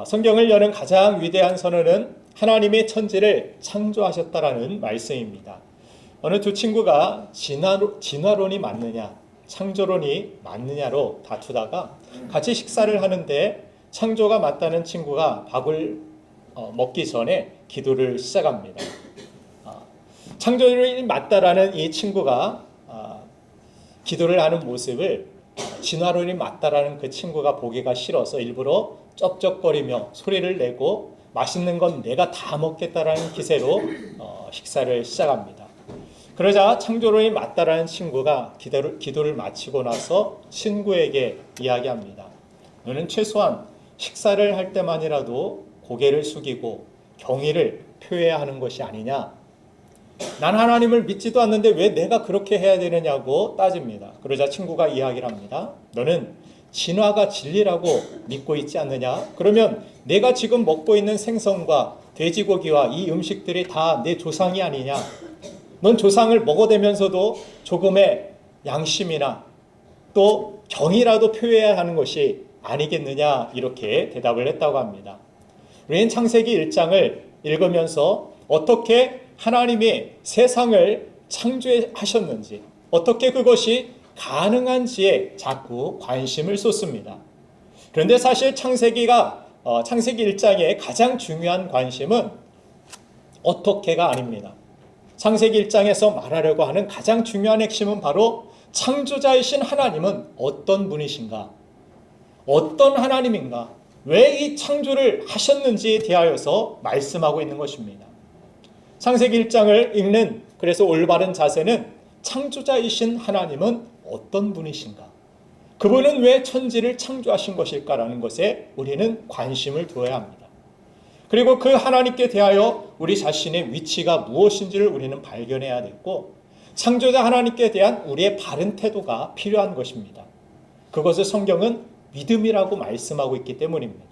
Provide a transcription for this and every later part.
성경을 여는 가장 위대한 선언은 하나님의 천지를 창조하셨다라는 말씀입니다. 어느 두 친구가 진화론이 맞느냐, 창조론이 맞느냐로 다투다가 같이 식사를 하는데 창조가 맞다는 친구가 밥을 먹기 전에 기도를 시작합니다. 창조론이 맞다라는 이 친구가 기도를 하는 모습을 진화론이 맞다라는 그 친구가 보기가 싫어서 일부러 쩝쩝거리며 소리를 내고 맛있는 건 내가 다 먹겠다라는 기세로 식사를 시작합니다. 그러자 창조론이 맞다라는 친구가 기도를 마치고 나서 친구에게 이야기합니다. 너는 최소한 식사를 할 때만이라도 고개를 숙이고 경의를 표해야 하는 것이 아니냐? 난 하나님을 믿지도 않는데 왜 내가 그렇게 해야 되느냐고 따집니다. 그러자 친구가 이야기를 합니다. 너는 진화가 진리라고 믿고 있지 않느냐? 그러면 내가 지금 먹고 있는 생선과 돼지고기와 이 음식들이 다 내 조상이 아니냐? 넌 조상을 먹어대면서도 조금의 양심이나 또 경이라도 표해야 하는 것이 아니겠느냐? 이렇게 대답을 했다고 합니다. 우리는 창세기 1장을 읽으면서 어떻게 하나님이 세상을 창조하셨는지, 어떻게 그것이 가능한지에 자꾸 관심을 쏟습니다. 그런데 사실 창세기 1장의 가장 중요한 관심은 어떻게가 아닙니다. 창세기 1장에서 말하려고 하는 가장 중요한 핵심은 바로 창조자이신 하나님은 어떤 분이신가? 어떤 하나님인가? 왜 이 창조를 하셨는지에 대하여서 말씀하고 있는 것입니다. 창세기 1장을 읽는 그래서 올바른 자세는 창조자이신 하나님은 어떤 분이신가? 그분은 왜 천지를 창조하신 것일까라는 것에 우리는 관심을 두어야 합니다. 그리고 그 하나님께 대하여 우리 자신의 위치가 무엇인지를 우리는 발견해야 되고 창조자 하나님께 대한 우리의 바른 태도가 필요한 것입니다. 그것을 성경은 믿음이라고 말씀하고 있기 때문입니다.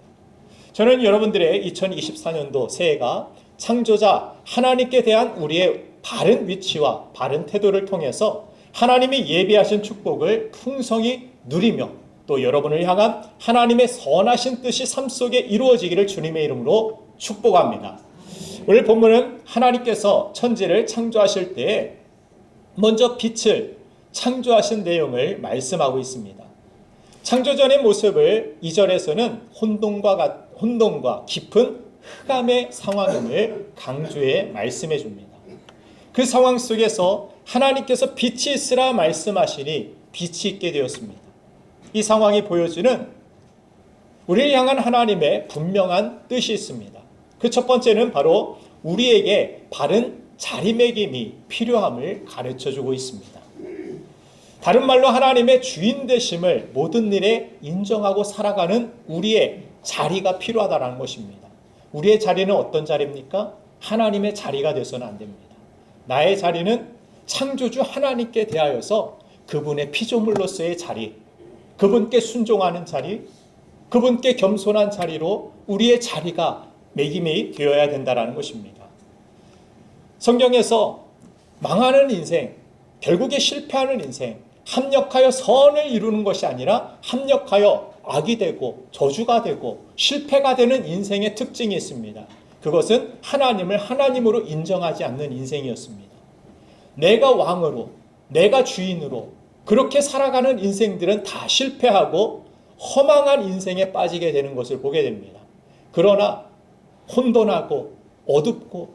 저는 여러분들의 2024년도 새해가 창조자 하나님께 대한 우리의 바른 위치와 바른 태도를 통해서 하나님이 예비하신 축복을 풍성히 누리며 또 여러분을 향한 하나님의 선하신 뜻이 삶 속에 이루어지기를 주님의 이름으로 축복합니다. 오늘 본문은 하나님께서 천지를 창조하실 때에 먼저 빛을 창조하신 내용을 말씀하고 있습니다. 창조전의 모습을 2절에서는 혼돈과 깊은 흑암의 상황임을 강조해 말씀해 줍니다. 그 상황 속에서 하나님께서 빛이 있으라 말씀하시니 빛이 있게 되었습니다. 이 상황이 보여주는 우리를 향한 하나님의 분명한 뜻이 있습니다. 그 첫 번째는 바로 우리에게 바른 자리매김이 필요함을 가르쳐주고 있습니다. 다른 말로 하나님의 주인 되심을 모든 일에 인정하고 살아가는 우리의 자리가 필요하다는 것입니다. 우리의 자리는 어떤 자리입니까? 하나님의 자리가 되어서는 안 됩니다. 나의 자리는 창조주 하나님께 대하여서 그분의 피조물로서의 자리, 그분께 순종하는 자리, 그분께 겸손한 자리로 우리의 자리가 매김이 되어야 된다는 것입니다. 성경에서 망하는 인생, 결국에 실패하는 인생, 합력하여 선을 이루는 것이 아니라 합력하여 악이 되고 저주가 되고 실패가 되는 인생의 특징이 있습니다. 그것은 하나님을 하나님으로 인정하지 않는 인생이었습니다. 내가 왕으로, 내가 주인으로 그렇게 살아가는 인생들은 다 실패하고 허망한 인생에 빠지게 되는 것을 보게 됩니다. 그러나 혼돈하고 어둡고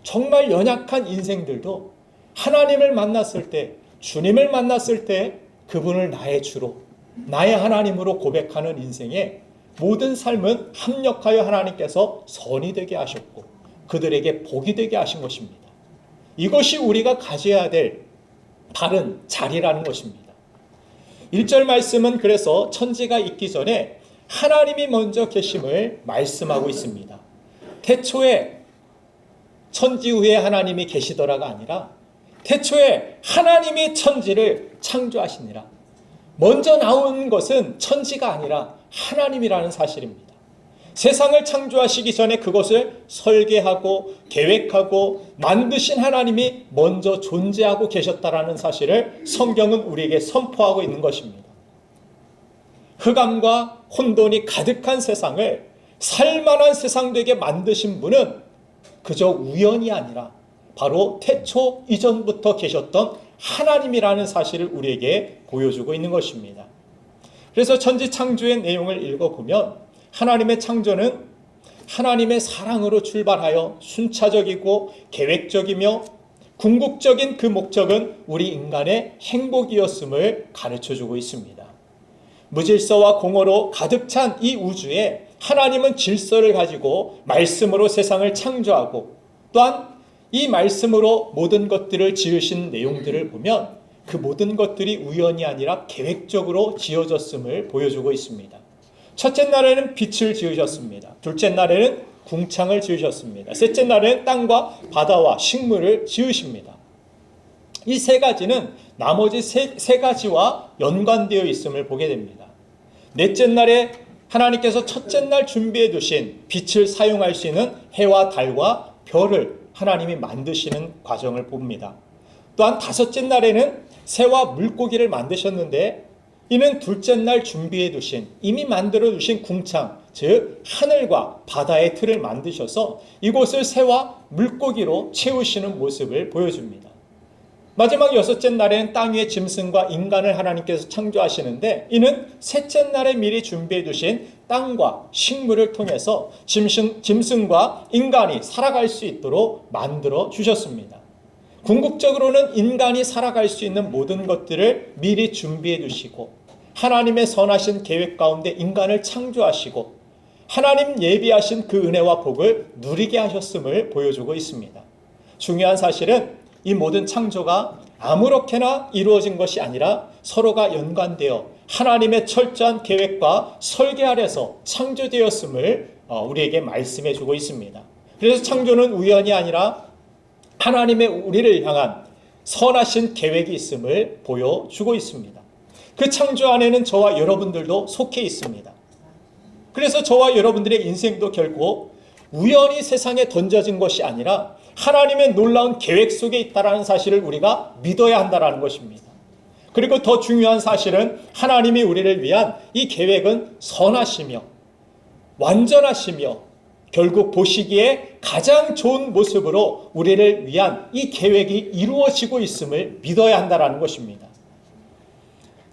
정말 연약한 인생들도 하나님을 만났을 때, 주님을 만났을 때 그분을 나의 주로, 나의 하나님으로 고백하는 인생의 모든 삶은 합력하여 하나님께서 선이 되게 하셨고 그들에게 복이 되게 하신 것입니다. 이것이 우리가 가져야 될 바른 자리라는 것입니다. 1절 말씀은 그래서 천지가 있기 전에 하나님이 먼저 계심을 말씀하고 있습니다. 태초에 천지 후에 하나님이 계시더라가 아니라 태초에 하나님이 천지를 창조하시니라. 먼저 나온 것은 천지가 아니라 하나님이라는 사실입니다. 세상을 창조하시기 전에 그것을 설계하고 계획하고 만드신 하나님이 먼저 존재하고 계셨다라는 사실을 성경은 우리에게 선포하고 있는 것입니다. 흑암과 혼돈이 가득한 세상을 살만한 세상 되게 만드신 분은 그저 우연이 아니라 바로 태초 이전부터 계셨던 하나님이라는 사실을 우리에게 보여주고 있는 것입니다. 그래서 천지창조의 내용을 읽어보면 하나님의 창조는 하나님의 사랑으로 출발하여 순차적이고 계획적이며 궁극적인 그 목적은 우리 인간의 행복이었음을 가르쳐주고 있습니다. 무질서와 공허로 가득 찬 이 우주에 하나님은 질서를 가지고 말씀으로 세상을 창조하고 또한 이 말씀으로 모든 것들을 지으신 내용들을 보면 그 모든 것들이 우연이 아니라 계획적으로 지어졌음을 보여주고 있습니다. 첫째 날에는 빛을 지으셨습니다. 둘째 날에는 궁창을 지으셨습니다. 셋째 날에는 땅과 바다와 식물을 지으십니다. 이 세 가지는 나머지 세 가지와 연관되어 있음을 보게 됩니다. 넷째 날에 하나님께서 첫째 날 준비해 두신 빛을 사용할 수 있는 해와 달과 별을 하나님이 만드시는 과정을 봅니다. 또한 다섯째 날에는 새와 물고기를 만드셨는데 이는 둘째 날 준비해 두신 이미 만들어 두신 궁창, 즉 하늘과 바다의 틀을 만드셔서 이곳을 새와 물고기로 채우시는 모습을 보여줍니다. 마지막 여섯째 날에는 땅 위의 짐승과 인간을 하나님께서 창조하시는데 이는 셋째 날에 미리 준비해 두신 땅과 식물을 통해서 짐승과 인간이 살아갈 수 있도록 만들어 주셨습니다. 궁극적으로는 인간이 살아갈 수 있는 모든 것들을 미리 준비해 두시고 하나님의 선하신 계획 가운데 인간을 창조하시고 하나님 예비하신 그 은혜와 복을 누리게 하셨음을 보여주고 있습니다. 중요한 사실은 이 모든 창조가 아무렇게나 이루어진 것이 아니라 서로가 연관되어 하나님의 철저한 계획과 설계 아래서 창조되었음을 우리에게 말씀해 주고 있습니다. 그래서 창조는 우연이 아니라 하나님의 우리를 향한 선하신 계획이 있음을 보여주고 있습니다. 그 창조 안에는 저와 여러분들도 속해 있습니다. 그래서 저와 여러분들의 인생도 결코 우연히 세상에 던져진 것이 아니라 하나님의 놀라운 계획 속에 있다는 사실을 우리가 믿어야 한다는 것입니다. 그리고 더 중요한 사실은 하나님이 우리를 위한 이 계획은 선하시며 완전하시며 결국 보시기에 가장 좋은 모습으로 우리를 위한 이 계획이 이루어지고 있음을 믿어야 한다는 것입니다.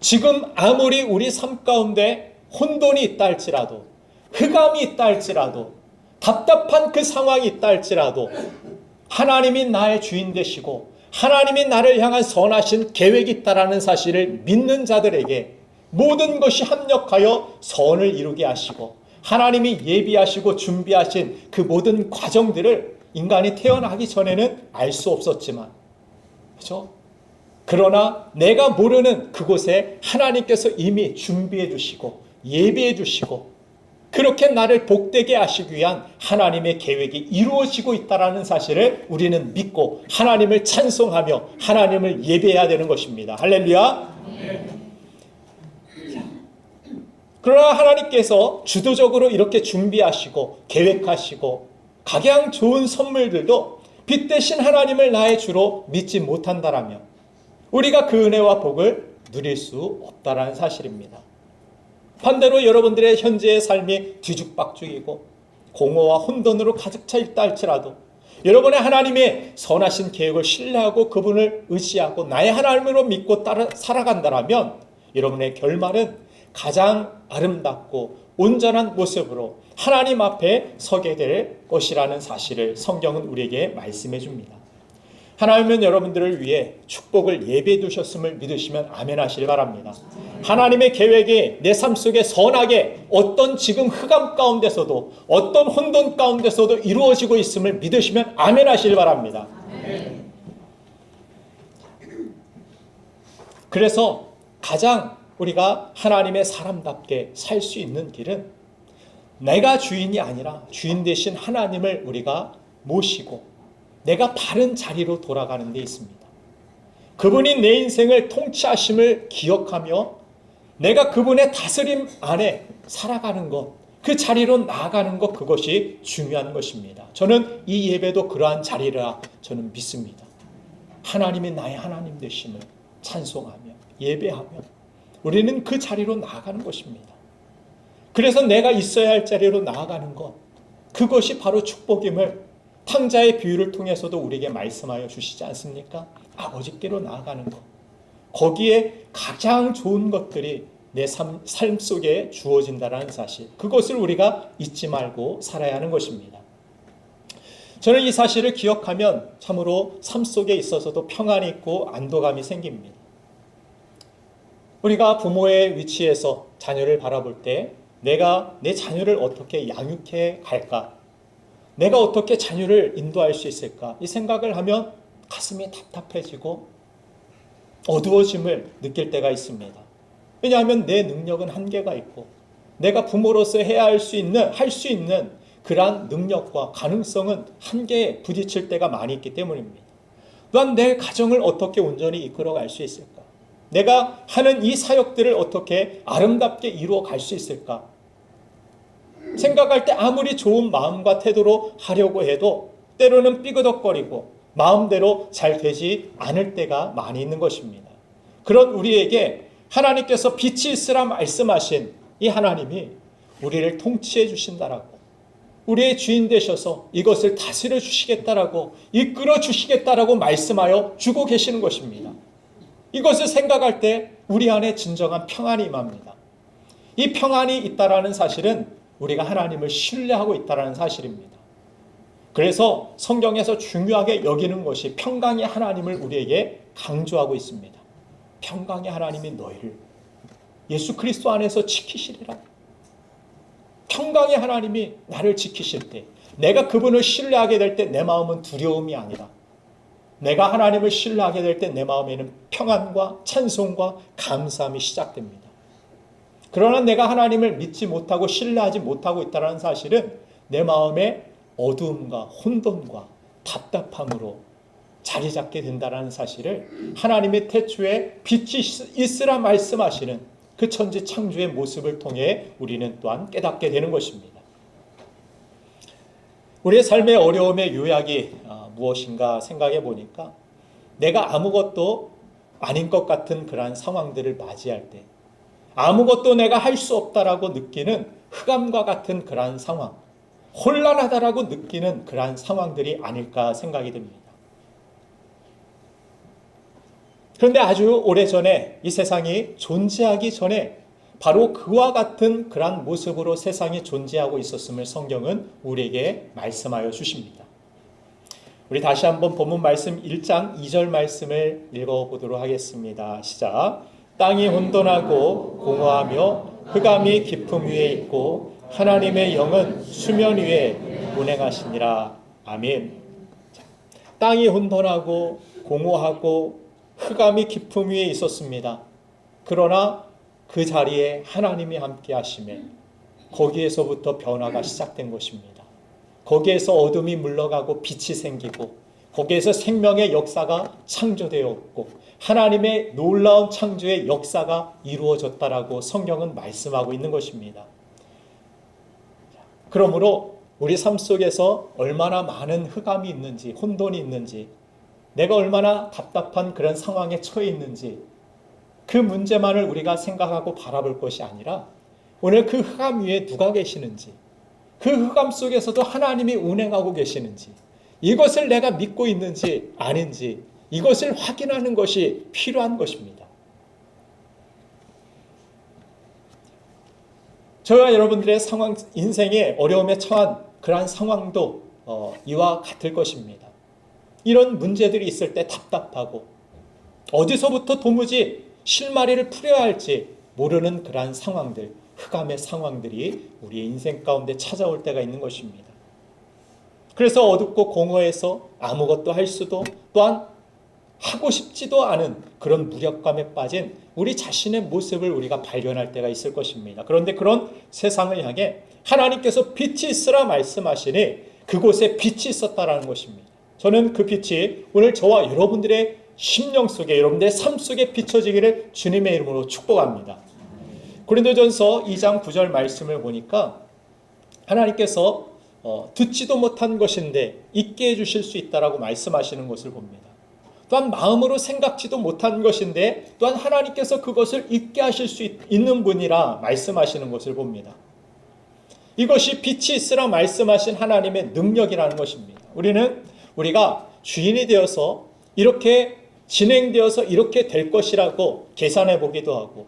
지금 아무리 우리 삶 가운데 혼돈이 있다 할지라도 흑암이 있다 할지라도 답답한 그 상황이 있다 할지라도 하나님이 나의 주인 되시고 하나님이 나를 향한 선하신 계획이 있다라는 사실을 믿는 자들에게 모든 것이 합력하여 선을 이루게 하시고 하나님이 예비하시고 준비하신 그 모든 과정들을 인간이 태어나기 전에는 알 수 없었지만 그렇죠? 그러나 내가 모르는 그곳에 하나님께서 이미 준비해 주시고 예비해 주시고 그렇게 나를 복되게 하시기 위한 하나님의 계획이 이루어지고 있다는 사실을 우리는 믿고 하나님을 찬송하며 하나님을 예배해야 되는 것입니다. 할렐루야. 그러나 하나님께서 주도적으로 이렇게 준비하시고 계획하시고 각양 좋은 선물들도 빛 대신 하나님을 나의 주로 믿지 못한다라면 우리가 그 은혜와 복을 누릴 수 없다라는 사실입니다. 반대로 여러분들의 현재의 삶이 뒤죽박죽이고 공허와 혼돈으로 가득 차 있다 할지라도 여러분의 하나님의 선하신 계획을 신뢰하고 그분을 의지하고 나의 하나님으로 믿고 따라 살아간다라면 여러분의 결말은 가장 아름답고 온전한 모습으로 하나님 앞에 서게 될 것이라는 사실을 성경은 우리에게 말씀해 줍니다. 하나님은 여러분들을 위해 축복을 예배해 두셨음을 믿으시면 아멘 하시길 바랍니다. 하나님의 계획이 내 삶 속에 선하게 어떤 지금 흑암 가운데서도 어떤 혼돈 가운데서도 이루어지고 있음을 믿으시면 아멘 하시길 바랍니다. 그래서 가장 우리가 하나님의 사람답게 살 수 있는 길은 내가 주인이 아니라 주인 되신 하나님을 우리가 모시고 내가 바른 자리로 돌아가는 데 있습니다. 그분이 내 인생을 통치하심을 기억하며 내가 그분의 다스림 안에 살아가는 것, 그 자리로 나아가는 것, 그것이 중요한 것입니다. 저는 이 예배도 그러한 자리라 저는 믿습니다. 하나님이 나의 하나님 되심을 찬송하며 예배하며 우리는 그 자리로 나아가는 것입니다. 그래서 내가 있어야 할 자리로 나아가는 것, 그것이 바로 축복임을 탕자의 비유를 통해서도 우리에게 말씀하여 주시지 않습니까? 아버지께로 나아가는 것, 거기에 가장 좋은 것들이 내 삶 속에 주어진다는 사실, 그것을 우리가 잊지 말고 살아야 하는 것입니다. 저는 이 사실을 기억하면 참으로 삶 속에 있어서도 평안이 있고 안도감이 생깁니다. 우리가 부모의 위치에서 자녀를 바라볼 때 내가 내 자녀를 어떻게 양육해 갈까? 내가 어떻게 자녀를 인도할 수 있을까? 이 생각을 하면 가슴이 답답해지고 어두워짐을 느낄 때가 있습니다. 왜냐하면 내 능력은 한계가 있고 내가 부모로서 할 수 있는 그러한 능력과 가능성은 한계에 부딪힐 때가 많이 있기 때문입니다. 또한 내 가정을 어떻게 온전히 이끌어갈 수 있을까? 내가 하는 이 사역들을 어떻게 아름답게 이루어 갈 수 있을까? 생각할 때 아무리 좋은 마음과 태도로 하려고 해도 때로는 삐그덕거리고 마음대로 잘 되지 않을 때가 많이 있는 것입니다. 그런 우리에게 하나님께서 빛이 있으라 말씀하신 이 하나님이 우리를 통치해 주신다라고, 우리의 주인 되셔서 이것을 다스려 주시겠다라고, 이끌어 주시겠다라고 말씀하여 주고 계시는 것입니다. 이것을 생각할 때 우리 안에 진정한 평안이 임합니다. 이 평안이 있다라는 사실은 우리가 하나님을 신뢰하고 있다라는 사실입니다. 그래서 성경에서 중요하게 여기는 것이 평강의 하나님을 우리에게 강조하고 있습니다. 평강의 하나님이 너희를 예수 그리스도 안에서 지키시리라. 평강의 하나님이 나를 지키실 때, 내가 그분을 신뢰하게 될 때 내 마음은 두려움이 아니라 내가 하나님을 신뢰하게 될 때 내 마음에는 평안과 찬송과 감사함이 시작됩니다. 그러나 내가 하나님을 믿지 못하고 신뢰하지 못하고 있다는 사실은 내 마음에 어두움과 혼돈과 답답함으로 자리 잡게 된다는 사실을 하나님의 태초에 빛이 있으라 말씀하시는 그 천지 창조의 모습을 통해 우리는 또한 깨닫게 되는 것입니다. 우리의 삶의 어려움의 요약이 무엇인가 생각해 보니까 내가 아무것도 아닌 것 같은 그러한 상황들을 맞이할 때, 아무것도 내가 할 수 없다라고 느끼는 흑암과 같은 그러한 상황, 혼란하다라고 느끼는 그러한 상황들이 아닐까 생각이 듭니다. 그런데 아주 오래전에 이 세상이 존재하기 전에 바로 그와 같은 그러한 모습으로 세상이 존재하고 있었음을 성경은 우리에게 말씀하여 주십니다. 우리 다시 한번 본문 말씀 1장 2절 말씀을 읽어보도록 하겠습니다. 시작. 땅이 혼돈하고 공허하며 흑암이 깊음 위에 있고 하나님의 영은 수면 위에 운행하시니라. 아멘. 땅이 혼돈하고 공허하고 흑암이 깊음 위에 있었습니다. 그러나 그 자리에 하나님이 함께 하심에 거기에서부터 변화가 시작된 것입니다. 거기에서 어둠이 물러가고 빛이 생기고 거기에서 생명의 역사가 창조되었고 하나님의 놀라운 창조의 역사가 이루어졌다라고 성경은 말씀하고 있는 것입니다. 그러므로 우리 삶 속에서 얼마나 많은 흑암이 있는지, 혼돈이 있는지, 내가 얼마나 답답한 그런 상황에 처해 있는지, 그 문제만을 우리가 생각하고 바라볼 것이 아니라 오늘 그 흑암 위에 누가 계시는지, 그 흑암 속에서도 하나님이 운행하고 계시는지, 이것을 내가 믿고 있는지 아닌지, 이것을 확인하는 것이 필요한 것입니다. 저와 여러분들의 상황, 인생의 어려움에 처한 그러한 상황도 이와 같을 것입니다. 이런 문제들이 있을 때 답답하고 어디서부터 도무지 실마리를 풀어야 할지 모르는 그러한 상황들, 흑암의 상황들이 우리의 인생 가운데 찾아올 때가 있는 것입니다. 그래서 어둡고 공허해서 아무것도 할 수도 또한 하고 싶지도 않은 그런 무력감에 빠진 우리 자신의 모습을 우리가 발견할 때가 있을 것입니다. 그런데 그런 세상을 향해 하나님께서 빛이 있으라 말씀하시니 그곳에 빛이 있었다라는 것입니다. 저는 그 빛이 오늘 저와 여러분들의 심령 속에, 여러분들의 삶 속에 비춰지기를 주님의 이름으로 축복합니다. 고린도전서 2장 9절 말씀을 보니까 하나님께서 듣지도 못한 것인데 있게 해주실 수 있다라고 말씀하시는 것을 봅니다. 또한 마음으로 생각지도 못한 것인데 또한 하나님께서 그것을 있게 하실 수 있는 분이라 말씀하시는 것을 봅니다. 이것이 빛이 있으라 말씀하신 하나님의 능력이라는 것입니다. 우리가 주인이 되어서 이렇게 진행되어서 이렇게 될 것이라고 계산해 보기도 하고,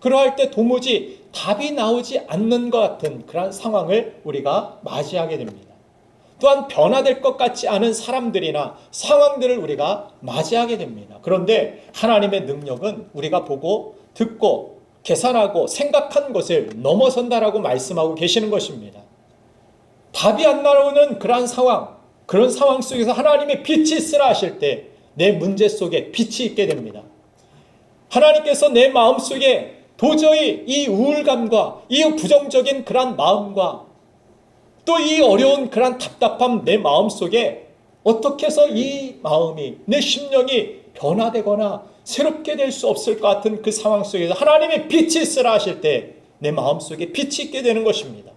그러할 때 도무지 답이 나오지 않는 것 같은 그런 상황을 우리가 맞이하게 됩니다. 또한 변화될 것 같지 않은 사람들이나 상황들을 우리가 맞이하게 됩니다. 그런데 하나님의 능력은 우리가 보고 듣고 계산하고 생각한 것을 넘어선다라고 말씀하고 계시는 것입니다. 답이 안 나오는 그런 상황 속에서 하나님의 빛이 있으라 하실 때 내 문제 속에 빛이 있게 됩니다. 하나님께서 내 마음 속에 도저히 이 우울감과 이 부정적인 그런 마음과 또 이 어려운 그런 답답함 내 마음 속에 어떻게 해서 이 마음이 내 심령이 변화되거나 새롭게 될 수 없을 것 같은 그 상황 속에서 하나님의 빛이 있으라 하실 때 내 마음 속에 빛이 있게 되는 것입니다.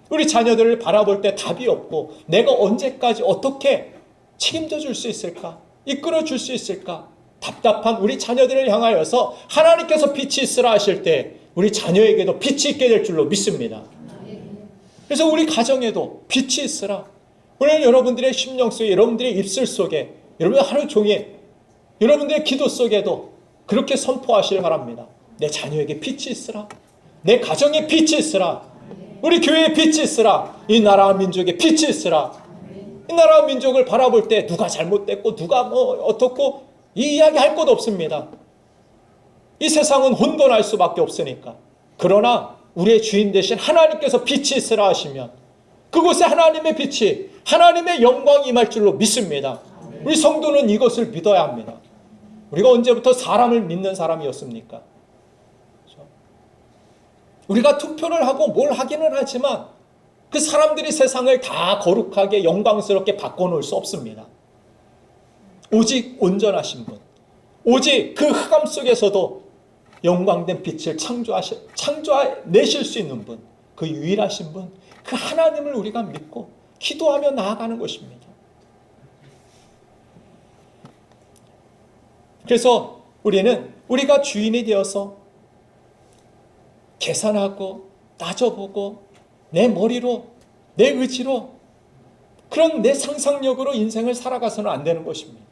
우리 자녀들을 바라볼 때 답이 없고 내가 언제까지 어떻게 책임져 줄 수 있을까? 이끌어 줄 수 있을까? 답답한 우리 자녀들을 향하여서 하나님께서 빛이 있으라 하실 때 우리 자녀에게도 빛이 있게 될 줄로 믿습니다. 그래서 우리 가정에도 빛이 있으라. 오늘 여러분들의 심령 속에, 여러분들의 입술 속에, 여러분 하루 종일 여러분들의 기도 속에도 그렇게 선포하시길 바랍니다. 내 자녀에게 빛이 있으라. 내 가정에 빛이 있으라. 우리 교회에 빛이 있으라. 이 나라와 민족에 빛이 있으라. 이 나라와 민족을 바라볼 때 누가 잘못됐고 누가 어떻고 이 이야기 할 것 없습니다. 이 세상은 혼돈할 수밖에 없으니까. 그러나 우리의 주인 되신 하나님께서 빛이 있으라 하시면 그곳에 하나님의 빛이, 하나님의 영광이 임할 줄로 믿습니다. 우리 성도는 이것을 믿어야 합니다. 우리가 언제부터 사람을 믿는 사람이었습니까? 그렇죠? 우리가 투표를 하고 뭘 하기는 하지만 그 사람들이 세상을 다 거룩하게 영광스럽게 바꿔놓을 수 없습니다. 오직 온전하신 분, 오직 그 흑암 속에서도 영광된 빛을 창조내실 수 있는 분, 그 유일하신 분, 그 하나님을 우리가 믿고 기도하며 나아가는 것입니다. 그래서 우리가 주인이 되어서 계산하고 따져보고 내 머리로, 내 의지로, 그런 내 상상력으로 인생을 살아가서는 안 되는 것입니다.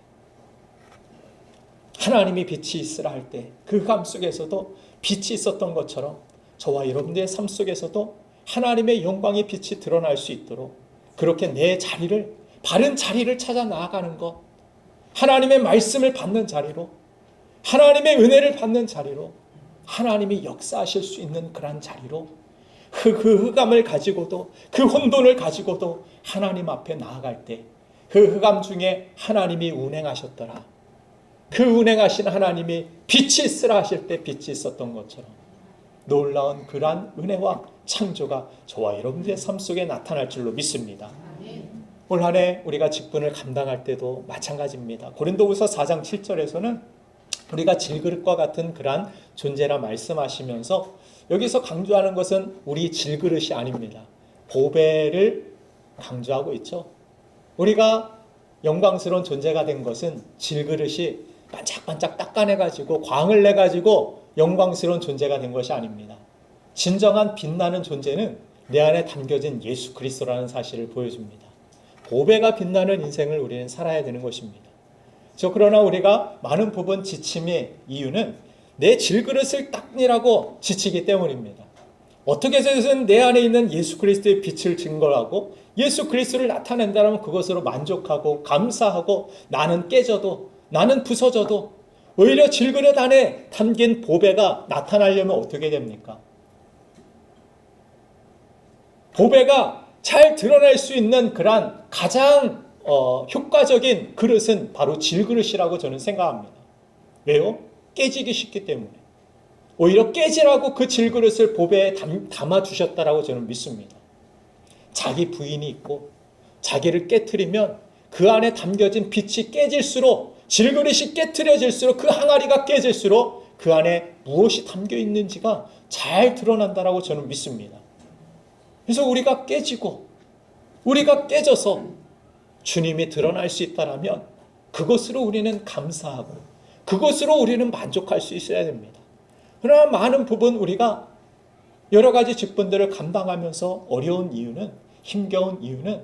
하나님이 빛이 있으라 할 때 그 흑암 속에서도 빛이 있었던 것처럼 저와 여러분들의 삶 속에서도 하나님의 영광의 빛이 드러날 수 있도록 그렇게 내 자리를, 바른 자리를 찾아 나아가는 것, 하나님의 말씀을 받는 자리로, 하나님의 은혜를 받는 자리로, 하나님이 역사하실 수 있는 그런 자리로 그 흑암을 가지고도, 그 혼돈을 가지고도 하나님 앞에 나아갈 때 그 흑암 중에 하나님이 운행하셨더라. 그 운행하신 하나님이 빛이 있으라 하실 때 빛이 있었던 것처럼 놀라운 그러한 은혜와 창조가 저와 여러분들의 삶 속에 나타날 줄로 믿습니다. 올 한 해 우리가 직분을 감당할 때도 마찬가지입니다. 고린도후서 4장 7절에서는 우리가 질그릇과 같은 그러한 존재라 말씀하시면서 여기서 강조하는 것은 우리 질그릇이 아닙니다. 보배를 강조하고 있죠. 우리가 영광스러운 존재가 된 것은 질그릇이 반짝반짝 닦아내가지고 광을 내가지고 영광스러운 존재가 된 것이 아닙니다. 진정한 빛나는 존재는 내 안에 담겨진 예수 그리스도라는 사실을 보여줍니다. 보배가 빛나는 인생을 우리는 살아야 되는 것입니다. 그러나 우리가 많은 부분 지침의 이유는 내 질그릇을 닦으라고 지치기 때문입니다. 어떻게 해서든 내 안에 있는 예수 그리스도의 빛을 증거하고 예수 그리스도를 나타낸다면 그것으로 만족하고 감사하고 나는 깨져도, 나는 부서져도 오히려 질그릇 안에 담긴 보배가 나타나려면 어떻게 됩니까? 보배가 잘 드러날 수 있는 그런 가장 효과적인 그릇은 바로 질그릇이라고 저는 생각합니다. 왜요? 깨지기 쉽기 때문에. 오히려 깨지라고 그 질그릇을 보배에 담아주셨다라고 저는 믿습니다. 자기 부인이 있고 자기를 깨트리면 그 안에 담겨진 빛이 깨질수록, 질그릇이 깨트려질수록, 그 항아리가 깨질수록 그 안에 무엇이 담겨 있는지가 잘 드러난다라고 저는 믿습니다. 그래서 우리가 깨지고 우리가 깨져서 주님이 드러날 수 있다면 그것으로 우리는 감사하고 그것으로 우리는 만족할 수 있어야 됩니다. 그러나 많은 부분 우리가 여러 가지 직분들을 감당하면서 어려운 이유는, 힘겨운 이유는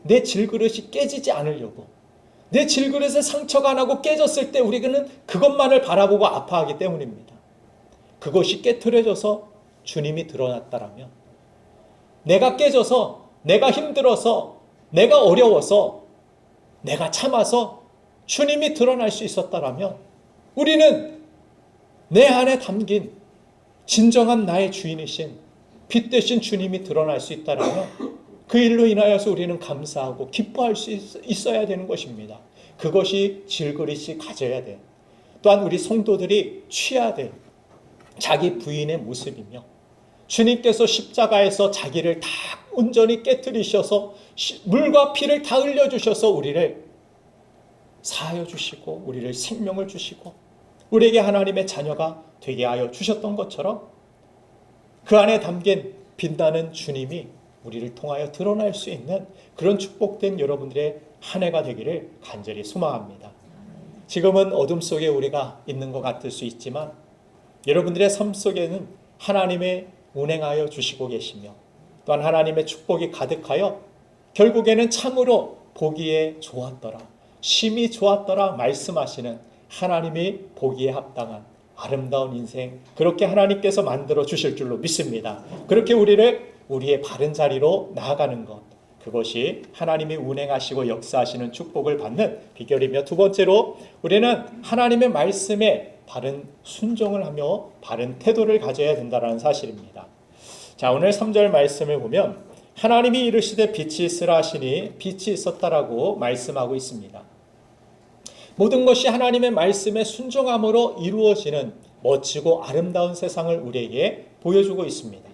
내 질그릇이 깨지지 않으려고, 내 질그릇에 상처가 나고 깨졌을 때 우리는 그것만을 바라보고 아파하기 때문입니다. 그것이 깨트려져서 주님이 드러났다라면, 내가 깨져서, 내가 힘들어서, 내가 어려워서, 내가 참아서 주님이 드러날 수 있었다라면, 우리는 내 안에 담긴 진정한 나의 주인이신 빛 되신 주님이 드러날 수 있다라면 그 일로 인하여서 우리는 감사하고 기뻐할 수 있어야 되는 것입니다. 그것이 질그릇이 가져야 돼. 또한 우리 성도들이 취해야 돼. 자기 부인의 모습이며, 주님께서 십자가에서 자기를 다 온전히 깨뜨리셔서 물과 피를 다 흘려주셔서 우리를 사하여 주시고 우리를 생명을 주시고 우리에게 하나님의 자녀가 되게 하여 주셨던 것처럼 그 안에 담긴 빛나는 주님이 우리를 통하여 드러날 수 있는 그런 축복된 여러분들의 한 해가 되기를 간절히 소망합니다. 지금은 어둠 속에 우리가 있는 것 같을 수 있지만 여러분들의 삶 속에는 하나님의 운행하여 주시고 계시며 또한 하나님의 축복이 가득하여 결국에는 참으로 보기에 좋았더라, 심히 좋았더라 말씀하시는 하나님이 보기에 합당한 아름다운 인생, 그렇게 하나님께서 만들어 주실 줄로 믿습니다. 그렇게 우리의 바른 자리로 나아가는 것, 그것이 하나님이 운행하시고 역사하시는 축복을 받는 비결이며, 두 번째로 우리는 하나님의 말씀에 바른 순종을 하며 바른 태도를 가져야 된다는 사실입니다. 자, 오늘 3절 말씀을 보면 하나님이 이르시되 빛이 있으라 하시니 빛이 있었다라고 말씀하고 있습니다. 모든 것이 하나님의 말씀에 순종함으로 이루어지는 멋지고 아름다운 세상을 우리에게 보여주고 있습니다.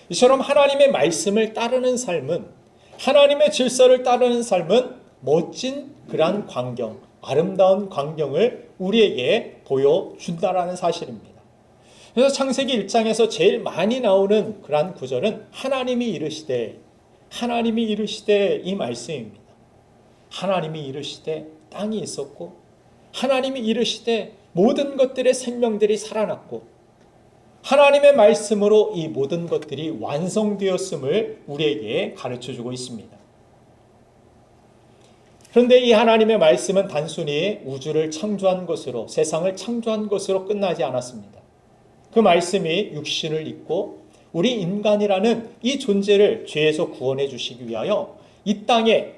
이처럼 하나님의 말씀을 따르는 삶은, 하나님의 질서를 따르는 삶은 멋진 그러한 광경, 아름다운 광경을 우리에게 보여준다라는 사실입니다. 그래서 창세기 1장에서 제일 많이 나오는 그러한 구절은 하나님이 이르시되 이 말씀입니다. 하나님이 이르시되 땅이 있었고, 하나님이 이르시되 모든 것들의 생명들이 살아났고, 하나님의 말씀으로 이 모든 것들이 완성되었음을 우리에게 가르쳐주고 있습니다. 그런데 이 하나님의 말씀은 단순히 우주를 창조한 것으로, 세상을 창조한 것으로 끝나지 않았습니다. 그 말씀이 육신을 입고 우리 인간이라는 이 존재를 죄에서 구원해 주시기 위하여 이 땅에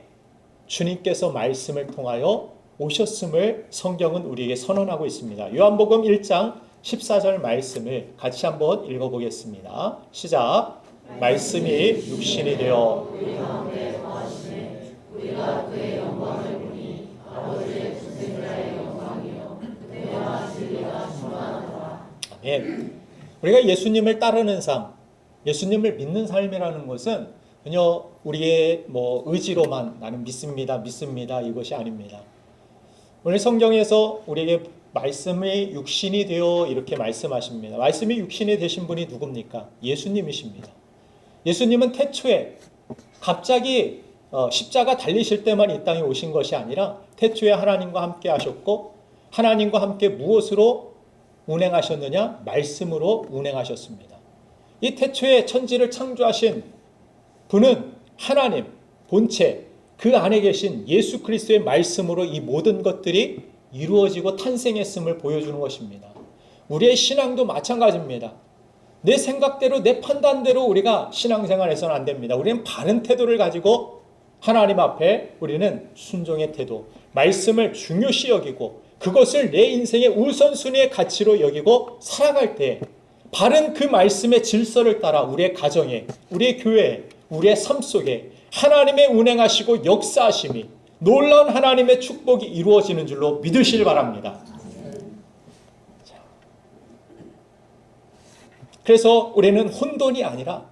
주님께서 말씀을 통하여 오셨음을 성경은 우리에게 선언하고 있습니다. 요한복음 1장 14절 말씀을 같이 한번 읽어보겠습니다. 시작. 말씀이 육신이 되어 우리 가운데 거하시매 우리가 그의 영광을 보니 아버지의 독생자의 영광이요 은혜와 진리가 충만하더라. 아멘. 우리가 예수님을 따르는 삶, 예수님을 믿는 삶이라는 것은 그냥 우리의 의지로만 나는 믿습니다 이것이 아닙니다. 오늘 성경에서 우리에게 말씀이 육신이 되어 이렇게 말씀하십니다. 말씀이 육신이 되신 분이 누굽니까? 예수님이십니다. 예수님은 태초에 갑자기 십자가 달리실 때만 이 땅에 오신 것이 아니라 태초에 하나님과 함께 하셨고, 하나님과 함께 무엇으로 운행하셨느냐? 말씀으로 운행하셨습니다. 이 태초에 천지를 창조하신 분은 하나님, 본체, 그 안에 계신 예수 그리스도의 말씀으로 이 모든 것들이 이루어지고 탄생했음을 보여주는 것입니다. 우리의 신앙도 마찬가지입니다. 내 생각대로, 내 판단대로 우리가 신앙생활해서는 안 됩니다. 우리는 바른 태도를 가지고 하나님 앞에 우리는 순종의 태도, 말씀을 중요시 여기고 그것을 내 인생의 우선순위의 가치로 여기고 살아갈 때 바른 그 말씀의 질서를 따라 우리의 가정에, 우리의 교회에, 우리의 삶 속에 하나님의 운행하시고 역사하심이, 놀라운 하나님의 축복이 이루어지는 줄로 믿으시길 바랍니다. 그래서 우리는 혼돈이 아니라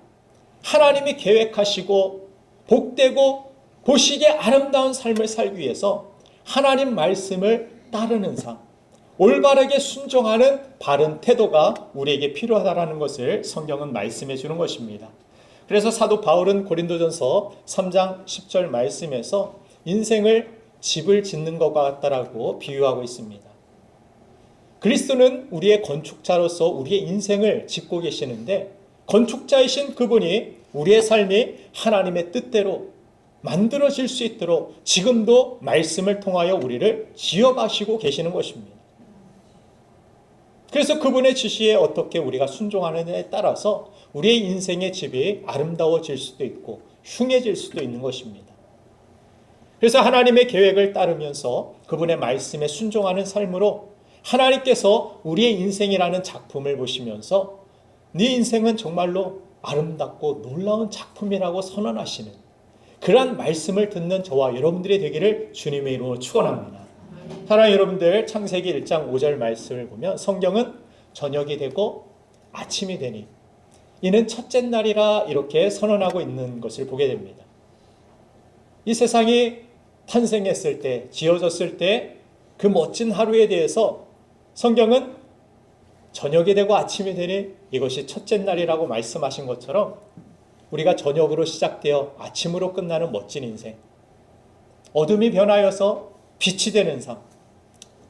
하나님이 계획하시고 복되고 보시기에 아름다운 삶을 살기 위해서 하나님 말씀을 따르는 삶, 올바르게 순종하는 바른 태도가 우리에게 필요하다는 것을 성경은 말씀해 주는 것입니다. 그래서 사도 바울은 고린도전서 3장 10절 말씀에서 인생을 집을 짓는 것과 같다라고 비유하고 있습니다. 그리스도는 우리의 건축자로서 우리의 인생을 짓고 계시는데 건축자이신 그분이 우리의 삶이 하나님의 뜻대로 만들어질 수 있도록 지금도 말씀을 통하여 우리를 지어가시고 계시는 것입니다. 그래서 그분의 지시에 어떻게 우리가 순종하느냐에 따라서 우리의 인생의 집이 아름다워질 수도 있고 흉해질 수도 있는 것입니다. 그래서 하나님의 계획을 따르면서 그분의 말씀에 순종하는 삶으로 하나님께서 우리의 인생이라는 작품을 보시면서 네 인생은 정말로 아름답고 놀라운 작품이라고 선언하시는 그러한 말씀을 듣는 저와 여러분들이 되기를 주님의 이름으로 축원합니다. 사랑하는 여러분들, 창세기 1장 5절 말씀을 보면 성경은 저녁이 되고 아침이 되니 이는 첫째 날이라 이렇게 선언하고 있는 것을 보게 됩니다. 이 세상이 탄생했을 때, 지어졌을 때 그 멋진 하루에 대해서 성경은 저녁이 되고 아침이 되니 이것이 첫째 날이라고 말씀하신 것처럼 우리가 저녁으로 시작되어 아침으로 끝나는 멋진 인생, 어둠이 변하여서 빛이 되는 삶,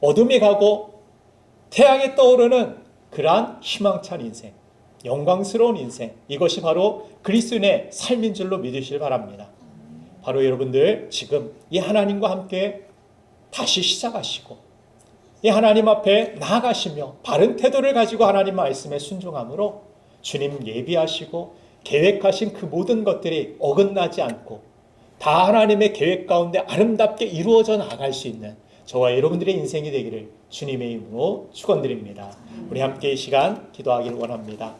어둠이 가고 태양이 떠오르는 그러한 희망찬 인생, 영광스러운 인생, 이것이 바로 그리스도인의 삶인 줄로 믿으시길 바랍니다. 바로 여러분들 지금 이 하나님과 함께 다시 시작하시고 이 하나님 앞에 나아가시며 바른 태도를 가지고 하나님 말씀에 순종함으로 주님 예비하시고 계획하신 그 모든 것들이 어긋나지 않고 다 하나님의 계획 가운데 아름답게 이루어져 나갈 수 있는 저와 여러분들의 인생이 되기를 주님의 이름으로 축원드립니다. 우리 함께 이 시간 기도하기를 원합니다.